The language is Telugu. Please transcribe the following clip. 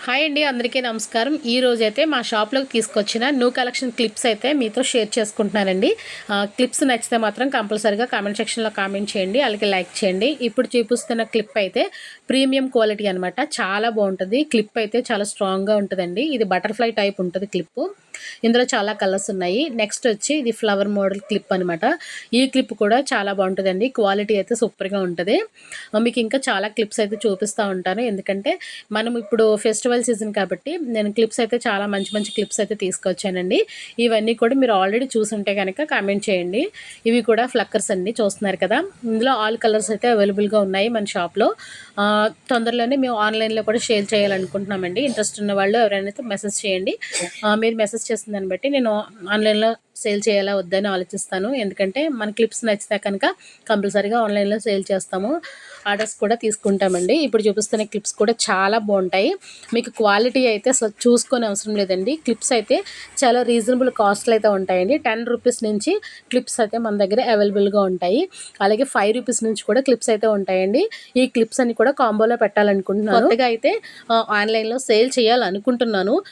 హాయ్ అండి, అందరికీ నమస్కారం. ఈ రోజైతే మా షాప్లోకి తీసుకొచ్చిన న్యూ కలెక్షన్ క్లిప్స్ అయితే మీతో షేర్ చేసుకుంటున్నానండి. క్లిప్స్ నచ్చితే మాత్రం కంపల్సరీగా కామెంట్ సెక్షన్లో కామెంట్ చేయండి, అలాగే లైక్ చేయండి. ఇప్పుడు చూపిస్తున్న క్లిప్ అయితే ప్రీమియం క్వాలిటీ అనమాట. చాలా బాగుంటుంది. క్లిప్ అయితే చాలా స్ట్రాంగ్గా ఉంటుందండి. ఇది బటర్ఫ్లై టైప్ ఉంటుంది క్లిప్. ఇందులో చాలా కలర్స్ ఉన్నాయి. నెక్స్ట్ వచ్చి ఇది ఫ్లవర్ మోడల్ క్లిప్ అనమాట. ఈ క్లిప్ కూడా చాలా బాగుంటుందండి. క్వాలిటీ అయితే సూపర్గా ఉంటుంది. మీకు ఇంకా చాలా క్లిప్స్ అయితే చూపిస్తూ ఉంటాను, ఎందుకంటే మనం ఇప్పుడు ఫెస్టివల్ సీజన్ కాబట్టి నేను క్లిప్స్ అయితే చాలా మంచి మంచి క్లిప్స్ అయితే తీసుకొచ్చానండి. ఇవన్నీ కూడా మీరు ఆల్రెడీ చూసుంటే కనుక కామెంట్ చేయండి. ఇవి కూడా ఫ్లక్కర్స్ అండి, చూస్తున్నారు కదా. ఇందులో ఆల్ కలర్స్ అయితే అవైలబుల్గా ఉన్నాయి మన షాప్లో. తొందరలోనే మేము ఆన్లైన్లో కూడా షేర్ చేయాలనుకుంటున్నామండి. ఇంట్రెస్ట్ ఉన్న వాళ్ళు ఎవరైనా మెసేజ్ చేయండి. మీరు మెసేజ్ చేసిన దాన్ని బట్టి నేను ఆన్లైన్లో సేల్ చేయాలా వద్దని ఆలోచిస్తాను. ఎందుకంటే మన క్లిప్స్ నచ్చితే కనుక కంపల్సరీగా ఆన్లైన్లో సేల్ చేస్తాము, ఆర్డర్స్ కూడా తీసుకుంటామండి. ఇప్పుడు చూపిస్తున్న క్లిప్స్ కూడా చాలా బాగుంటాయి. మీకు క్వాలిటీ అయితే అసలు చూసుకొని అవసరం లేదండి. క్లిప్స్ అయితే చాలా రీజనబుల్ కాస్ట్లు అయితే ఉంటాయండి. 10 రూపీస్ నుంచి క్లిప్స్ అయితే మన దగ్గర అవైలబుల్గా ఉంటాయి. అలాగే 5 రూపీస్ నుంచి కూడా క్లిప్స్ అయితే ఉంటాయండి. ఈ క్లిప్స్ అన్ని కూడా కాంబోలో పెట్టాలనుకుంటున్నాను. కొత్తగా అయితే ఆన్లైన్లో సేల్ చేయాలనుకుంటున్నాను.